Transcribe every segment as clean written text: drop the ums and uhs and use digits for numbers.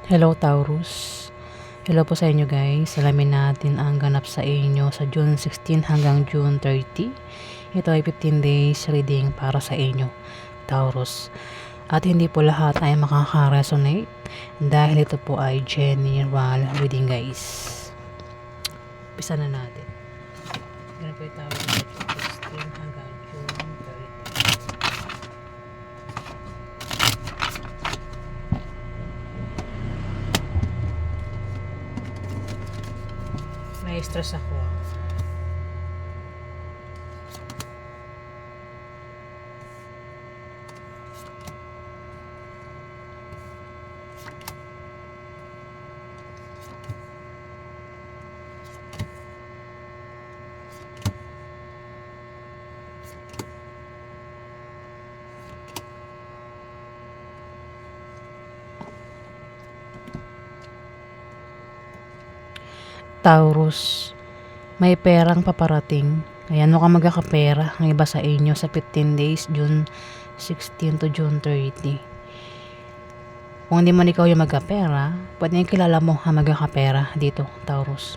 Hello Taurus. Hello po sa inyo guys. Alamin natin ang ganap sa inyo sa June 16 hanggang June 30. Ito ay 15 days reading para sa inyo, Taurus. At hindi po lahat ay makaka-resonate dahil ito po ay general reading guys. Umpisa na natin. Ganap po yung Taurus sa June 16 hanggang June 30. May stress ako. Taurus, may perang paparating. Ayan, mukhang magkakapera ang iba sa inyo sa 15 days, June 16 to June 30. Kung hindi man ikaw yung magkapera, pwede yung kilala mo ang magkakapera dito, Taurus.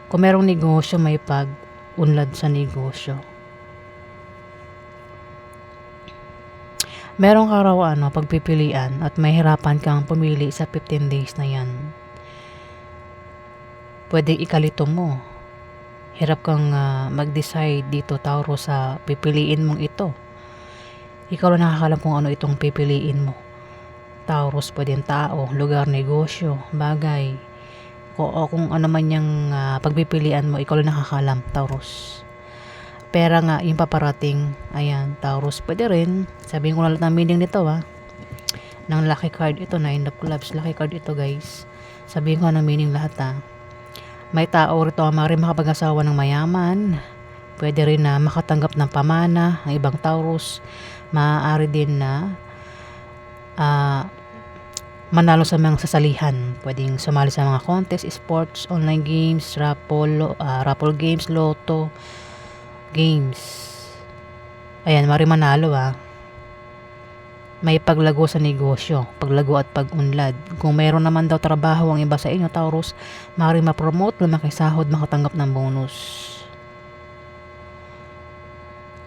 Kung merong negosyo, may pag-unlad sa negosyo. Merong ka raw pagpipilian at may hirapan kang pumili sa 15 days na yan. Pwedeng ikalito mo. Hirap kang mag-decide dito, Taurus, sa pipiliin mong ito. Ikaw lang nakakalam kung ano itong pipiliin mo. Taurus, pwedeng tao, lugar, negosyo, bagay. O kung ano man yung pagpipilian mo, ikaw lang nakakalam, Taurus. Pera nga, yung paparating. Ayan, Taurus, pwede rin. Sabihin ko na lang ang meaning nito ng lucky card ito, 9 of clubs. Lucky card ito guys. Sabihin ko na ang meaning lahat May tao rito ang maaari makapag-asawa ng mayaman. Pwede rin na makatanggap ng pamana ang ibang Taurus. Maaari din na manalo sa mga sasalihan. Pwedeng sumali sa mga contest, sports, online games, raffle games, lotto games. Ayan, maaari manalo May paglago sa negosyo, paglago at pag-unlad. Kung mayroon naman daw trabaho ang iba sa inyo, Taurus, maaaring ma-promote, lumaki sahod, makatanggap ng bonus.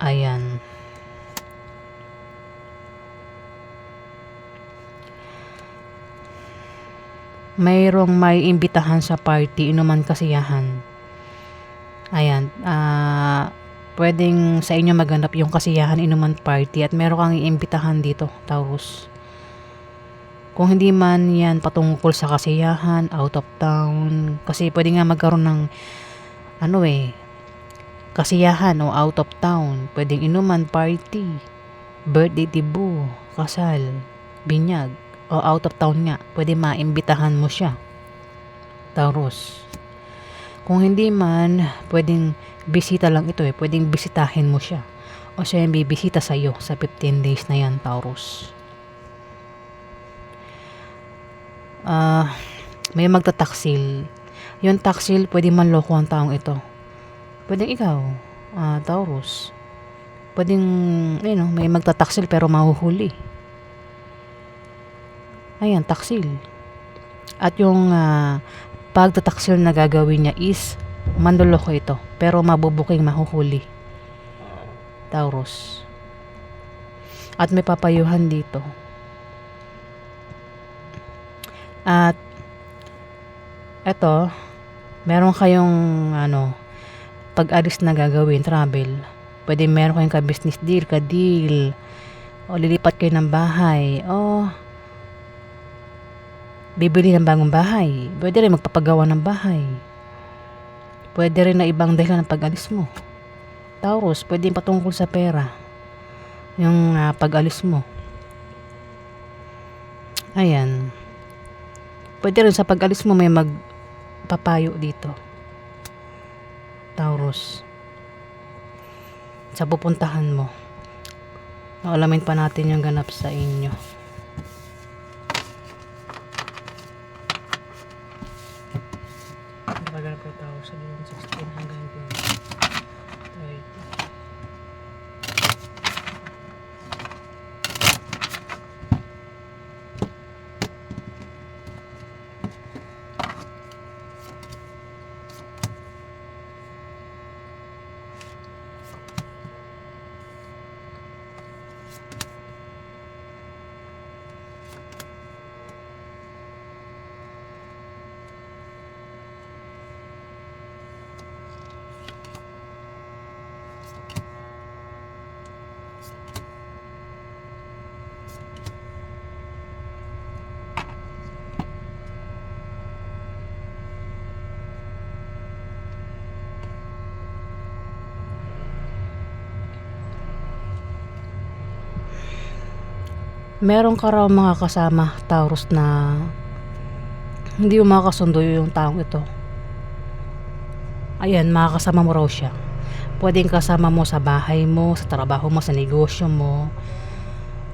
Ayan. Mayroong may imbitahan sa party, inuman kasiyahan. Ayan, pwedeng sa inyo maganap yung kasiyahan, inuman party at meron kang iimbitahan dito, Taurus. Kung hindi man yan patungkol sa kasiyahan, out of town, kasi pwede nga magkaroon ng kasiyahan o out of town. Pwedeng inuman party, birthday dibu, kasal, binyag, o out of town nga. Pwede maimbitahan mo siya, Taurus. Kung hindi man, pwedeng bisita lang ito pwedeng bisitahin mo siya. O siya yung bibisita sa'yo sa 15 days na yan, Taurus. May magtataksil. Yung taksil, pwede manloko ang taong ito. Pwedeng ikaw, Taurus. Pwedeng, may magtataksil pero mahuhuli. Ayan, taksil. At yung pagtataksil na gagawin niya is manloloko ito, pero mabubuking mahuhuli, Taurus. At may papayuhan dito. At eto, meron kayong pag-alis na gagawin, travel. Pwede meron kayong ka-business deal, ka-deal, o lilipat kayo ng bahay, o bibili ng bagong bahay. Pwede rin magpapagawa ng bahay. Pwede rin na ibang dahilan ng pag-alis mo, Taurus. Pwede patungkol sa pera yung pag-alis mo. Ayan. Pwede rin sa pag-alis mo may magpapayo dito, Taurus, sa pupuntahan mo. Alamin pa natin yung ganap sa inyo. Nakaganap ko tao sa June 16 hanggang June 30. Meron ka raw mga kasama, Taurus, na hindi mo makakasundo yung taong ito. Ayan, makakasama mo raw siya. Pwedeng kasama mo sa bahay mo, sa trabaho mo, sa negosyo mo,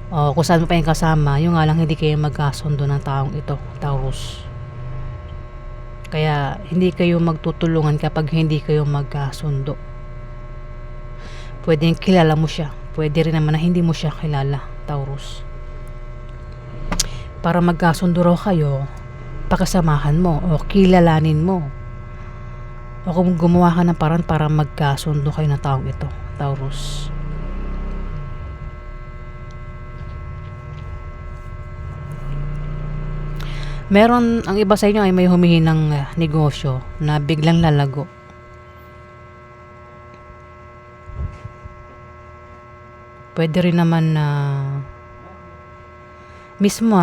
o kung saan mo pa yung kasama. Yung nga lang hindi kayo magkasundo ng taong ito, Taurus. Kaya hindi kayo magtutulungan kapag hindi kayo magkasundo. Pwedeng kilala mo siya, pwede rin naman na hindi mo siya kilala, Taurus. Para magkasundo raw kayo, pakasamahan mo o kilalanin mo, o kung gumawa ka ng paraan para magkasundo kayo ng taong ito, Taurus. Meron, ang iba sa inyo ay may humihinang negosyo na biglang lalago. Pwede rin naman na mismo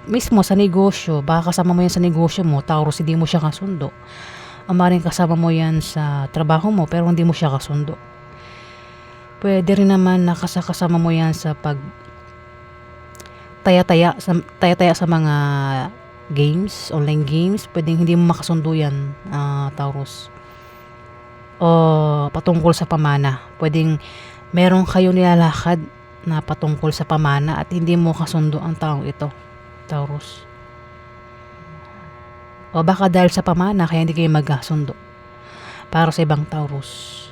mismo sa negosyo, baka kasama mo yan sa negosyo mo, Taurus, hindi mo siya kasundo. Maring kasama mo yan sa trabaho mo pero hindi mo siya kasundo. Pwede rin naman na kasama mo yan sa pag taya-taya sa mga games, online games. Pwedeng hindi mo makasundo yan, Taurus. O patungkol sa pamana, pwedeng meron kayo nilalakad na patungkol sa pamana at hindi mo kasundo ang taong ito, Taurus. O baka dahil sa pamana kaya hindi kayo magkasundo para sa ibang Taurus.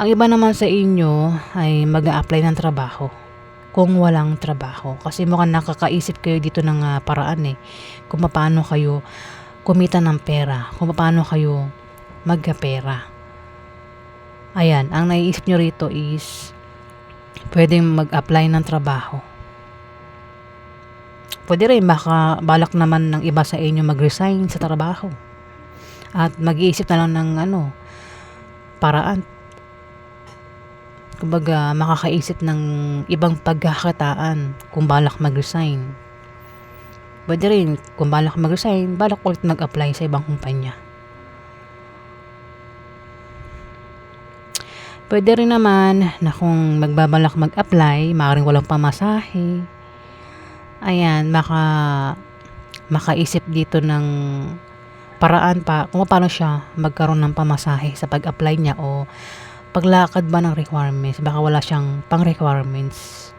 Ang iba naman sa inyo ay mag-a-apply ng trabaho kung walang trabaho. Kasi mukhang nakakaisip kayo dito ng paraan kung paano kayo kumita ng pera, kung paano kayo magkapera. Ayan, ang naiisip nyo rito is pwedeng mag-apply ng trabaho. Pwede rin baka balak naman ng iba sa inyo mag-resign sa trabaho at mag-iisip na lang ng paraan. Kumbaga makakaisip ng ibang pagkakataan kung balak mag-resign. Pwede rin kung balak mag-resign, balak ulit mag-apply sa ibang kumpanya. Pwede rin naman na kung magbabalak mag-apply, maaaring walang pamasahe. Ayan, makaisip dito ng paraan pa kung paano siya magkaroon ng pamasahe sa pag-apply niya o paglakad ba ng requirements. Baka wala siyang pang-requirements.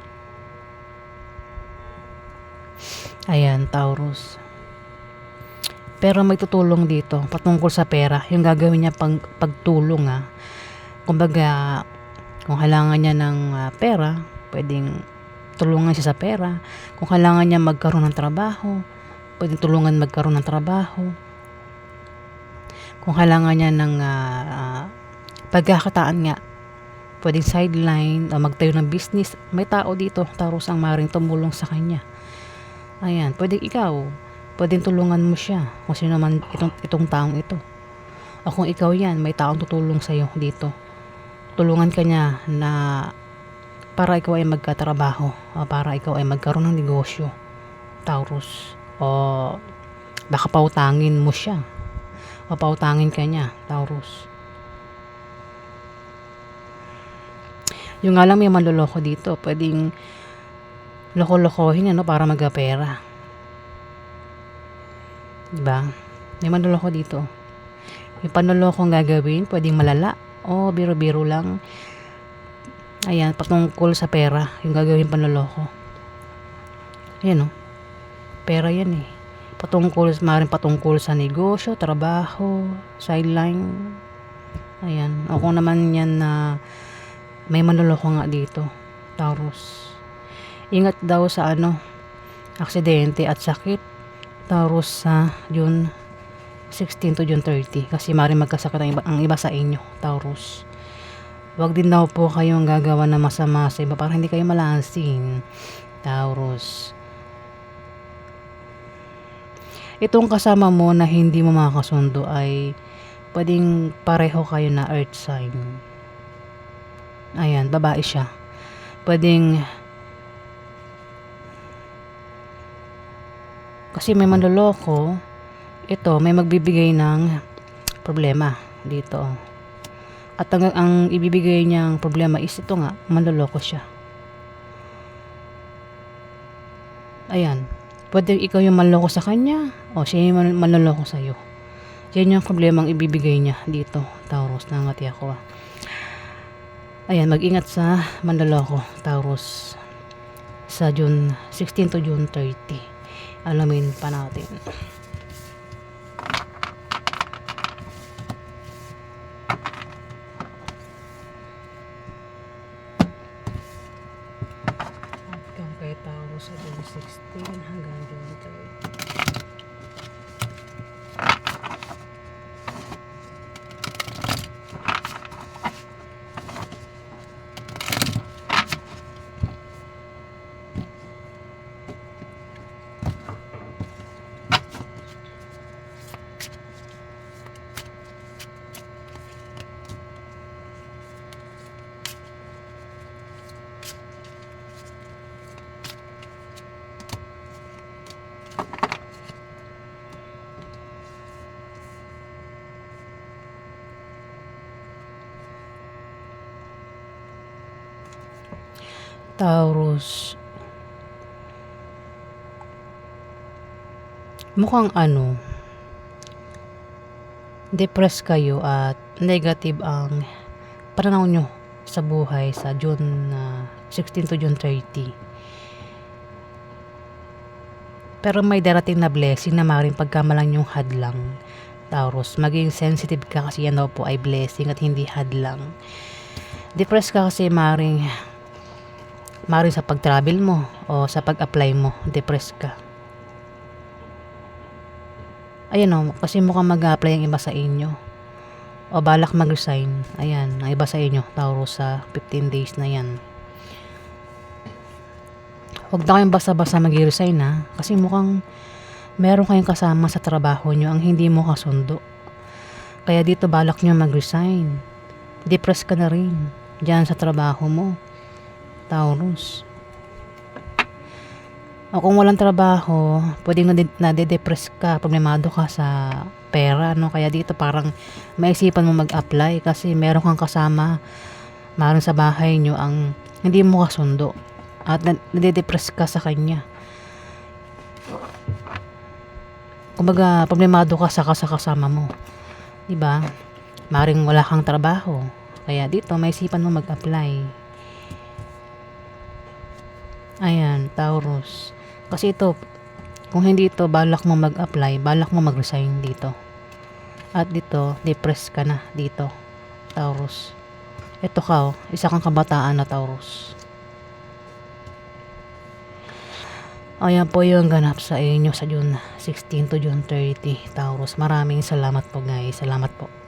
Ayan, Taurus. Pero may tutulong dito patungkol sa pera. Yung gagawin niya pagtulong Kumbaga, kung kailangan niya ng pera, pwedeng tulungan siya sa pera. Kung kailangan niya magkaroon ng trabaho, pwedeng tulungan magkaroon ng trabaho. Kung kailangan niya ng pagkakataan nga, pwedeng sideline o magtayo ng business. May tao dito, Taurus, ang maaaring tumulong sa kanya. Ayan, pwedeng ikaw, pwedeng tulungan mo siya kung sino man itong taong ito. O kung ikaw yan, may taong tutulong sa'yo dito. Tulungan ka niya na para ikaw ay magkatrabaho o para ikaw ay magkaroon ng negosyo, Taurus. O baka pautangin mo siya o pautangin ka niya, Taurus. Yung nga lang may manloloko dito, pwedeng loko-lokohin para magkapera. Diba? May manloloko dito. Yung panloloko gagawin, pwedeng malala o biro-biro lang. Ayan, patungkol sa pera, yung gagawin panloloko. Ayan pera yan maaaring patungkol sa negosyo, trabaho, sideline. Ayan, o kung naman yan na may manloloko nga dito, Taurus. Ingat daw sa aksidente at sakit, Taurus, sa June 16 to June 30. Kasi maaaring magkasakit ang iba sa inyo, Taurus. Huwag din daw po kayong gagawa ng masama sa iba para hindi kayo malansin, Taurus. Itong kasama mo na hindi mo makakasundo ay pwedeng pareho kayo na earth sign. Ayan, babae siya. Pwedeng kasi may manloloko, ito may magbibigay ng problema dito. At ang ibibigay niyang problema is ito nga, manloloko siya. Ayan. Pwede ikaw yung manloko sa kanya o siya yung manloloko sa'yo. Yan yung problema ang ibibigay niya dito, Taurus. Nangati ako. Ayan, mag-ingat sa manloloko, Taurus. Sa June 16 to June 30. Alamin pa natin. Hanggang kay Taurus sa June 16 hanggang June 30. Taurus, mukhang depressed kayo at negative ang pananaw nyo sa buhay sa June 16 to June 30. Pero may darating na blessing na maaaring pagkamalang yung hadlang, Taurus. Maging sensitive ka kasi yan daw po ay blessing at hindi hadlang. Depressed ka kasi maaaring sa pag-travel mo o sa pag-apply mo, depressed ka. Ayan o, kasi mukhang mag-apply ang iba sa inyo o balak mag-resign. Ayan, ang iba sa inyo, Taurus, sa 15 days na yan. Huwag na kayong basta-basta mag-resign ha, kasi mukhang meron kayong kasama sa trabaho nyo ang hindi mo kasundo. Kaya dito balak nyo mag-resign. Depressed ka na rin dyan sa trabaho mo, Taurus. O kung walang trabaho, pwedeng nade-depress ka, problemado ka sa pera, no? Kaya dito parang maisipan mo mag-apply kasi meron kang kasama maaaring sa bahay nyo ang hindi mo kasundo at nade-depress ka sa kanya. Kumbaga, problemado ka sa kasama mo. Diba? Maaaring wala kang trabaho. Kaya dito, maisipan mo mag-apply. Ayan, Taurus. Kasi ito, kung hindi ito, balak mo mag-apply, balak mo mag-resign dito. At dito, depressed ka na dito, Taurus. Ito ka, isa kang kabataan na Taurus. Ayan po yung ganap sa inyo sa June 16 to June 30, Taurus. Maraming salamat po guys. Salamat po.